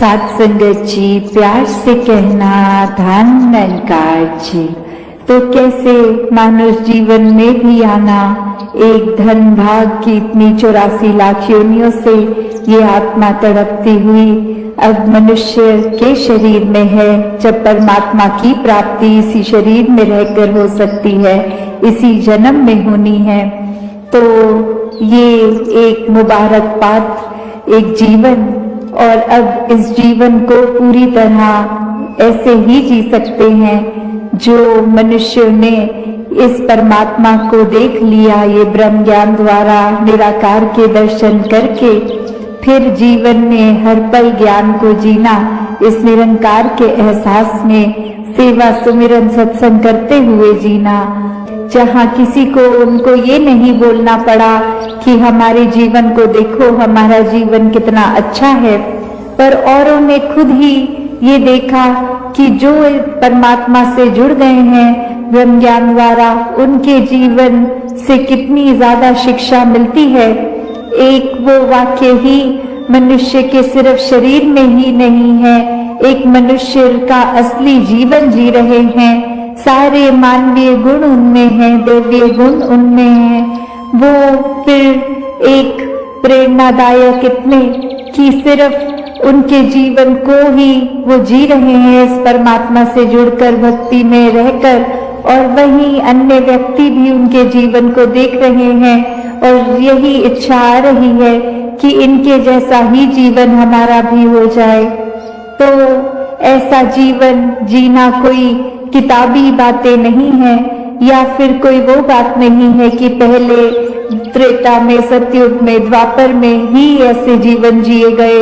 साथ संगत जी, प्यार से कहना धन निरंकार जी। तो कैसे मानव जीवन में भी आना, एक धन भाग की इतनी 84 लाख योनियों से ये आत्मा तड़पती हुई अब मनुष्य के शरीर में है। जब परमात्मा की प्राप्ति इसी शरीर में रहकर हो सकती है, इसी जन्म में होनी है, तो ये एक मुबारक बात, एक जीवन, और अब इस जीवन को पूरी तरह ऐसे ही जी सकते हैं जो मनुष्यों ने इस परमात्मा को देख लिया, ये ब्रह्म ज्ञान द्वारा निराकार के दर्शन करके फिर जीवन में हर पल ज्ञान को जीना, इस निरंकार के एहसास में सेवा सुमिरन सत्संग करते हुए जीना, जहाँ किसी को उनको ये नहीं बोलना पड़ा कि हमारे जीवन को देखो, हमारा जीवन कितना अच्छा है, पर औरों ने खुद ही ये देखा कि जो परमात्मा से जुड़ गए हैं ब्रह्म ज्ञान द्वारा, उनके जीवन से कितनी ज्यादा शिक्षा मिलती है। एक वो वाक्य ही मनुष्य के सिर्फ शरीर में ही नहीं है, एक मनुष्य का असली जीवन जी रहे हैं, सारे मानवीय गुण उनमें हैं, दैवीय गुण उनमें हैं। वो फिर एक प्रेरणादायक इतने कि सिर्फ उनके जीवन को ही वो जी रहे हैं इस परमात्मा से जुड़कर, भक्ति में रहकर, और वहीं अन्य व्यक्ति भी उनके जीवन को देख रहे हैं और यही इच्छा आ रही है कि इनके जैसा ही जीवन हमारा भी हो जाए। तो ऐसा जीवन जीना कोई किताबी बातें नहीं है, या फिर कोई वो बात नहीं है कि पहले त्रेता में, सतयुग में, द्वापर में ही ऐसे जीवन जिए गए।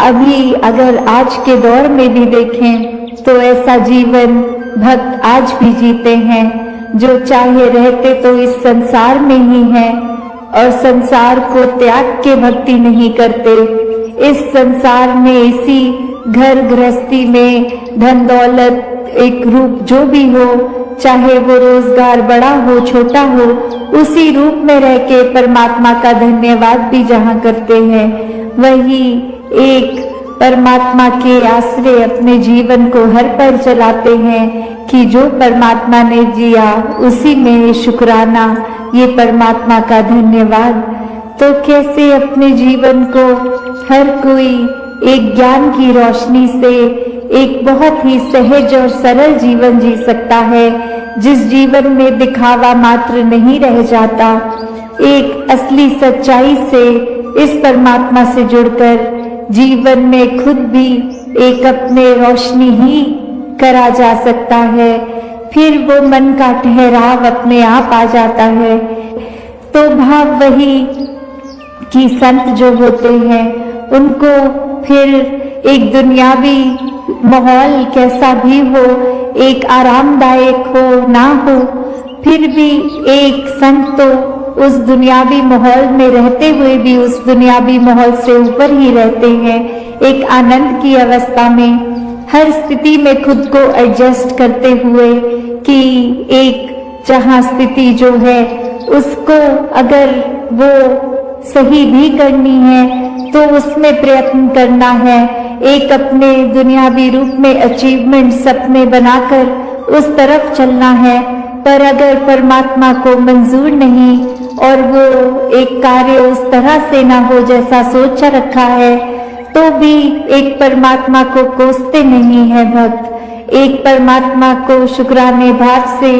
अभी अगर आज के दौर में भी देखें तो ऐसा जीवन भक्त आज भी जीते हैं, जो चाहे रहते तो इस संसार में ही हैं और संसार को त्याग के भक्ति नहीं करते। इस संसार में, इसी घर गृहस्थी में, धन दौलत एक रूप जो भी हो, चाहे वो रोजगार बड़ा हो छोटा हो, उसी रूप में रह के परमात्मा का धन्यवाद भी जहाँ करते हैं, वही एक परमात्मा के आश्रय अपने जीवन को हर पल चलाते हैं कि जो परमात्मा ने जिया उसी में शुक्राना, ये परमात्मा का धन्यवाद। तो कैसे अपने जीवन को हर कोई एक ज्ञान की रोशनी से एक बहुत ही सहज और सरल जीवन जी सकता है, जिस जीवन में दिखावा मात्र नहीं रह जाता, एक असली सच्चाई से इस परमात्मा से जुड़कर जीवन में खुद भी एक अपने रोशनी ही करा जा सकता है। फिर वो मन का ठहराव अपने आप आ जाता है। तो भाव वही कि संत जो होते हैं उनको फिर एक दुनियावी माहौल कैसा भी हो, एक आरामदायक हो ना हो, फिर भी एक संत तो उस दुनियावी माहौल में रहते हुए भी उस दुनियावी माहौल से ऊपर ही रहते हैं, एक आनंद की अवस्था में, हर स्थिति में खुद को एडजस्ट करते हुए कि एक जहाँ स्थिति जो है उसको अगर वो सही भी करनी है तो उसमें प्रयत्न करना है, एक अपने दुनियावी रूप में अचीवमेंट सपने बनाकर उस तरफ चलना है। पर अगर परमात्मा को मंजूर नहीं और वो एक कार्य उस तरह से ना हो जैसा सोचा रखा है, तो भी एक परमात्मा को कोसते नहीं है भक्त, एक परमात्मा को शुक्राने भाव से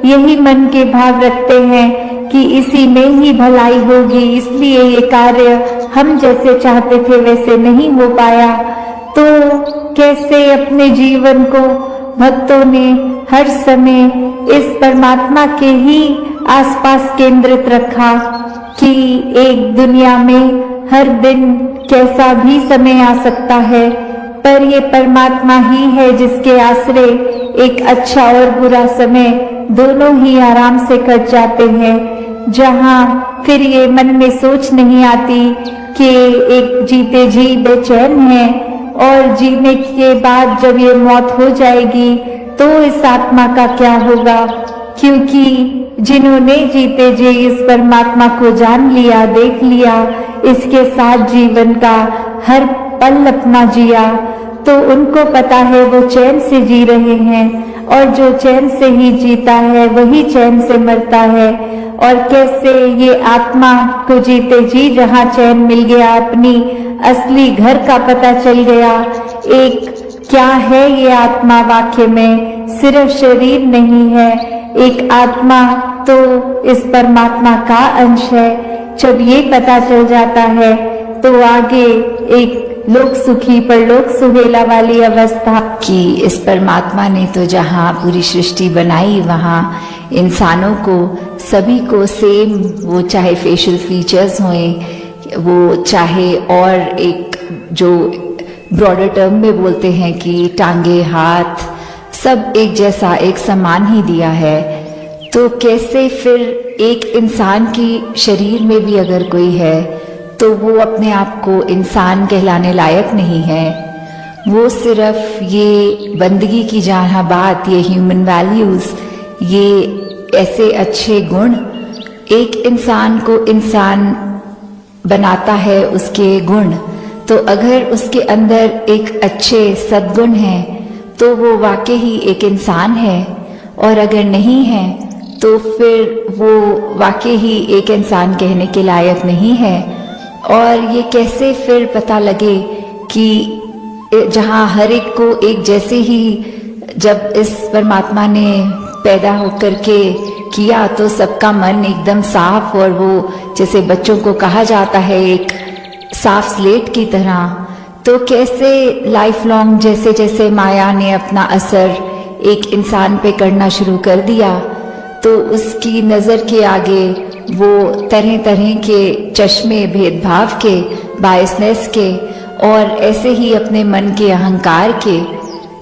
यही मन के भाव रखते हैं कि इसी में ही भलाई होगी, इसलिए ये कार्य हम जैसे चाहते थे वैसे नहीं हो पाया। तो कैसे अपने जीवन को भक्तों ने हर समय इस परमात्मा के ही आसपास केंद्रित रखा कि एक दुनिया में हर दिन कैसा भी समय आ सकता है, पर ये परमात्मा ही है जिसके आश्रय एक अच्छा और बुरा समय दोनों ही आराम से कट जाते हैं, जहाँ फिर ये मन में सोच नहीं आती कि एक जीते जी बेचैन है और जीने के बाद जब ये मौत हो जाएगी तो इस आत्मा का क्या होगा, क्योंकि जिन्होंने जीते जी इस परमात्मा को जान लिया, देख लिया, इसके साथ जीवन का हर पल अपना जिया, तो उनको पता है वो चैन से जी रहे हैं, और जो चैन से ही जीता है वही चैन से मरता है। और कैसे ये आत्मा को जीते जी जहाँ चैन मिल गया, अपनी असली घर का पता चल गया। एक क्या है ये आत्मा, वाक्य में सिर्फ शरीर नहीं है, एक आत्मा तो इस परमात्मा का अंश है। जब ये पता चल जाता है तो आगे एक लोक सुखी परलोक सुहेला वाली अवस्था कि इस परमात्मा ने तो जहाँ पूरी सृष्टि बनाई वहाँ इंसानों को सभी को सेम, वो चाहे फेशियल फीचर्स हों, वो चाहे और एक जो ब्रॉडर टर्म में बोलते हैं कि टांगे हाथ सब एक जैसा एक समान ही दिया है। तो कैसे फिर एक इंसान की शरीर में भी अगर कोई है तो वो अपने आप को इंसान कहलाने लायक नहीं है, वो सिर्फ ये बंदगी की जहाँ बात, ये ह्यूमन वैल्यूज, ये ऐसे अच्छे गुण एक इंसान को इंसान बनाता है, उसके गुण। तो अगर उसके अंदर एक अच्छे सद्गुण हैं तो वो वाकई ही एक इंसान है, और अगर नहीं है तो फिर वो वाकई ही एक इंसान कहने के लायक नहीं है। और ये कैसे फिर पता लगे कि जहाँ हर एक को एक जैसे ही, जब इस परमात्मा ने पैदा होकर के किया तो सबका मन एकदम साफ, और वो जैसे बच्चों को कहा जाता है एक साफ स्लेट की तरह। तो कैसे लाइफ लॉन्ग जैसे जैसे माया ने अपना असर एक इंसान पे करना शुरू कर दिया तो उसकी नज़र के आगे वो तरह तरह के चश्मे भेदभाव के, बायसनेस के, और ऐसे ही अपने मन के अहंकार के।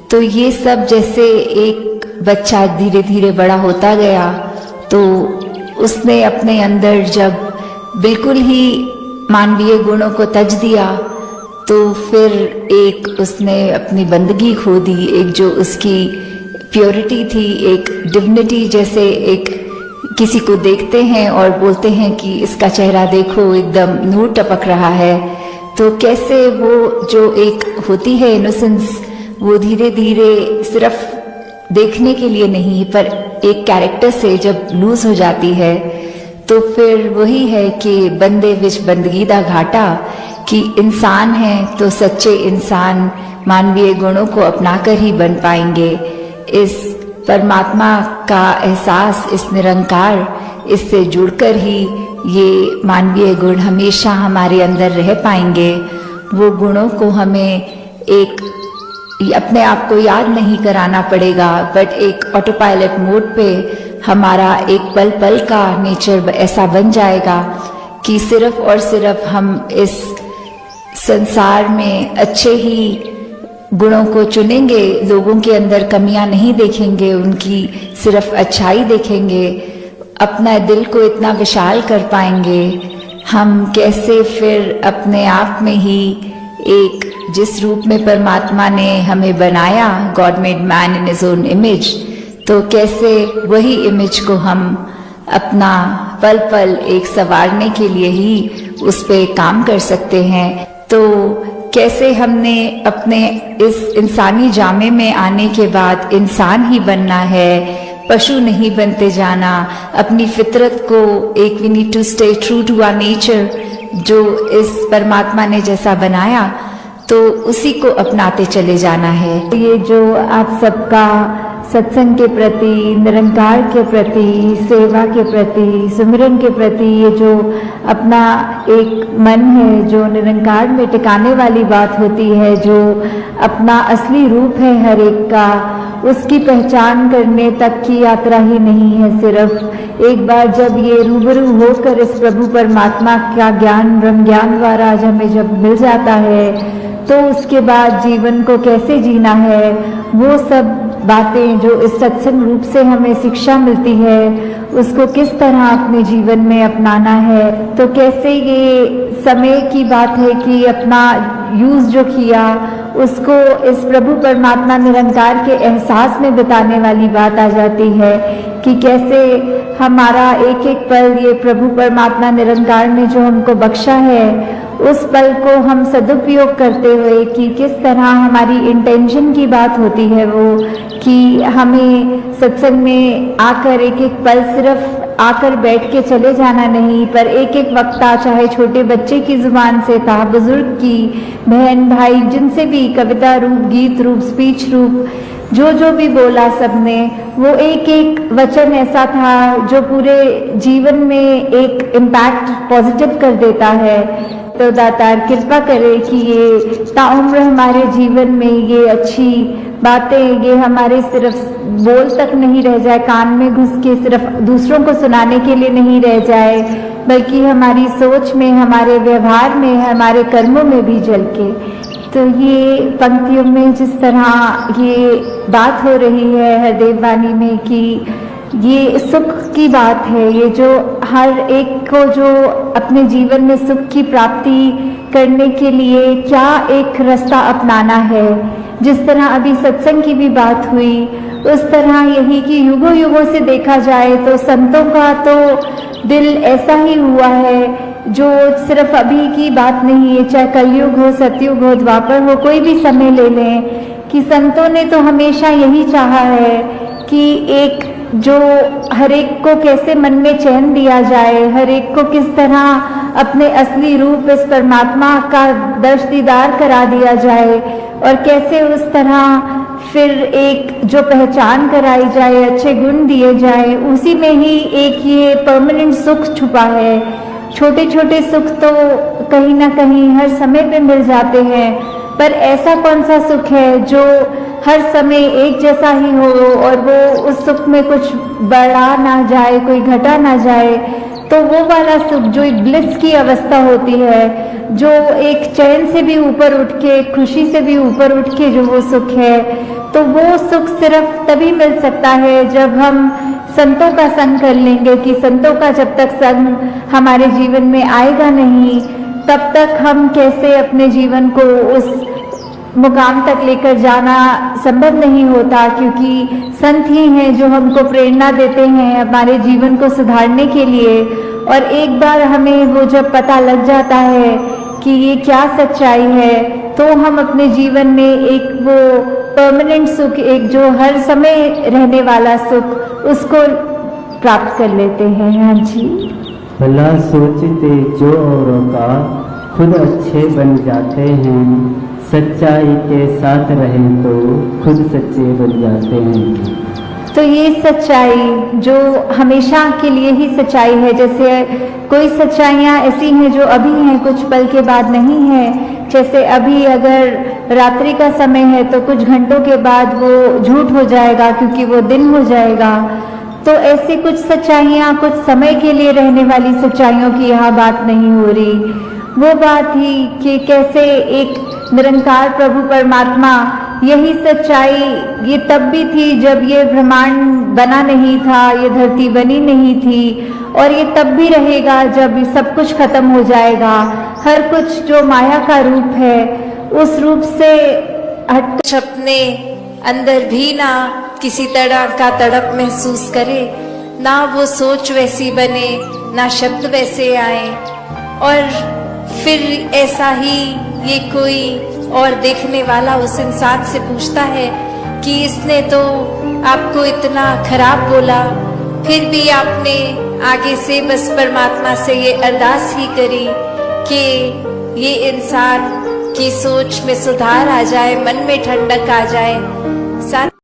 तो ये सब जैसे एक बच्चा धीरे धीरे बड़ा होता गया तो उसने अपने अंदर जब बिल्कुल ही मानवीय गुणों को तज दिया तो फिर एक उसने अपनी बंदगी खो दी, एक जो उसकी प्योरिटी थी, एक डिविनिटी। जैसे एक किसी को देखते हैं और बोलते हैं कि इसका चेहरा देखो एकदम नूर टपक रहा है, तो कैसे वो जो एक होती है इनोसेंस, वो धीरे धीरे सिर्फ देखने के लिए नहीं पर एक कैरेक्टर से जब लूज हो जाती है तो फिर वही है कि बंदे विच बंदगी दा घाटा, कि इंसान है तो सच्चे इंसान मानवीय गुणों को अपनाकर ही बन पाएंगे। इस परमात्मा का एहसास, इस निरंकार, इससे जुड़कर ही ये मानवीय गुण हमेशा हमारे अंदर रह पाएंगे। वो गुणों को हमें एक अपने आप को याद नहीं कराना पड़ेगा, बट एक ऑटो पायलट मोड पे हमारा एक पल पल का नेचर ऐसा बन जाएगा कि सिर्फ और सिर्फ हम इस संसार में अच्छे ही गुणों को चुनेंगे, लोगों के अंदर कमियां नहीं देखेंगे, उनकी सिर्फ अच्छाई देखेंगे, अपना दिल को इतना विशाल कर पाएंगे। हम कैसे फिर अपने आप में ही एक जिस रूप में परमात्मा ने हमें बनाया, God made man in his own image, तो कैसे वही इमेज को हम अपना पल पल एक संवारने के लिए ही उस पे काम कर सकते हैं। तो कैसे हमने अपने इस इंसानी जामे में आने के बाद इंसान ही बनना है, पशु नहीं बनते जाना, अपनी फितरत को एक we need to stay true to our nature, जो इस परमात्मा ने जैसा बनाया तो उसी को अपनाते चले जाना है। ये जो आप सबका सत्संग के प्रति, निरंकार के प्रति, सेवा के प्रति, सुमिरन के प्रति ये जो अपना एक मन है जो निरंकार में टिकाने वाली बात होती है, जो अपना असली रूप है हर एक का, उसकी पहचान करने तक की यात्रा ही नहीं है। सिर्फ एक बार जब ये रूबरू होकर इस प्रभु परमात्मा का ज्ञान, ब्रह्म ज्ञान द्वारा आज हमें जब मिल जाता है तो उसके बाद जीवन को कैसे जीना है, वो सब बातें जो इस सत्संग रूप से हमें शिक्षा मिलती है, उसको किस तरह अपने जीवन में अपनाना है। तो कैसे ये समय की बात है कि अपना यूज जो किया उसको इस प्रभु परमात्मा निरंकार के एहसास में बिताने वाली बात आ जाती है कि कैसे हमारा एक एक पल ये प्रभु परमात्मा निरंकार ने जो हमको बख्शा है, उस पल को हम सदुपयोग करते हुए कि किस तरह हमारी इंटेंशन की बात होती है वो कि हमें सत्संग में आकर एक एक पल सिर्फ आकर बैठ के चले जाना नहीं, पर एक एक वक्ता चाहे छोटे बच्चे की जुबान से था, बुजुर्ग की, बहन भाई जिनसे भी कविता रूप, गीत रूप, स्पीच रूप, जो भी बोला सबने, वो एक एक वचन ऐसा था जो पूरे जीवन में एक इम्पैक्ट पॉजिटिव कर देता है। तो दातार कृपा करे कि ये ताउम्र हमारे जीवन में ये अच्छी बातें ये हमारे सिर्फ बोल तक नहीं रह जाए, कान में घुस के सिर्फ दूसरों को सुनाने के लिए नहीं रह जाए, बल्कि हमारी सोच में, हमारे व्यवहार में, हमारे कर्मों में भी झलके। तो ये पंक्तियों में जिस तरह ये बात हो रही है हरदेव वाणी में कि ये सुख की बात है, ये जो हर एक को जो अपने जीवन में सुख की प्राप्ति करने के लिए क्या एक रास्ता अपनाना है। जिस तरह अभी सत्संग की भी बात हुई, उस तरह यही कि युगों युगों से देखा जाए तो संतों का तो दिल ऐसा ही हुआ है जो सिर्फ अभी की बात नहीं है, चाहे कलयुग हो, सतयुग हो, द्वापर हो, कोई भी समय ले लें, कि संतों ने तो हमेशा यही चाहा है कि एक जो हर एक को कैसे मन में चैन दिया जाए, हर एक को किस तरह अपने असली रूप इस परमात्मा का दर्श दीदार करा दिया जाए और कैसे उस तरह फिर एक जो पहचान कराई जाए, अच्छे गुण दिए जाए, उसी में ही एक ये परमानेंट सुख छुपा है। छोटे छोटे सुख तो कहीं ना कहीं हर समय पे मिल जाते हैं, पर ऐसा कौन सा सुख है जो हर समय एक जैसा ही हो और वो उस सुख में कुछ बढ़ा ना जाए, कोई घटा ना जाए। तो वो वाला सुख जो एक ब्लिस की अवस्था होती है, जो एक चैन से भी ऊपर उठ के, खुशी से भी ऊपर उठ के जो वो सुख है, तो वो सुख सिर्फ तभी मिल सकता है जब हम संतों का संग कर लेंगे। कि संतों का जब तक संग हमारे जीवन में आएगा नहीं, तब तक हम कैसे अपने जीवन को उस मुकाम तक लेकर जाना संभव नहीं होता, क्योंकि संत ही हैं जो हमको प्रेरणा देते हैं हमारे जीवन को सुधारने के लिए। और एक बार हमें वो जब पता लग जाता है कि ये क्या सच्चाई है, तो हम अपने जीवन में एक वो परमानेंट सुख, एक जो हर समय रहने वाला सुख, उसको प्राप्त कर लेते हैं। हाँ जी, भला सोचते जो औरों का खुद अच्छे बन जाते हैं, सच्चाई के साथ रहें तो खुद सच्चे बन जाते हैं। तो ये सच्चाई जो हमेशा के लिए ही सच्चाई है, जैसे कोई सच्चाइयाँ ऐसी हैं जो अभी हैं, कुछ पल के बाद नहीं है। जैसे अभी अगर रात्रि का समय है तो कुछ घंटों के बाद वो झूठ हो जाएगा, क्योंकि वो दिन हो जाएगा। तो ऐसी कुछ सच्चाइयाँ कुछ समय के लिए रहने वाली सच्चाइयों की यहाँ बात नहीं हो रही। वो बात ही कि कैसे एक निरंकार प्रभु परमात्मा, यही सच्चाई ये तब भी थी जब ये ब्रह्मांड बना नहीं था, ये धरती बनी नहीं थी, और ये तब भी रहेगा जब सब कुछ खत्म हो जाएगा। हर कुछ जो माया का रूप है, उस रूप से हट अपने अंदर भी ना किसी तरह का तड़प महसूस करे, ना वो सोच वैसी बने, ना शब्द वैसे आए, और फिर ऐसा ही ये कोई और देखने वाला उस इंसान से पूछता है कि इसने तो आपको इतना खराब बोला, फिर भी आपने आगे से बस परमात्मा से ये अरदास ही करी कि ये इंसान की सोच में सुधार आ जाए, मन में ठंडक आ जाए।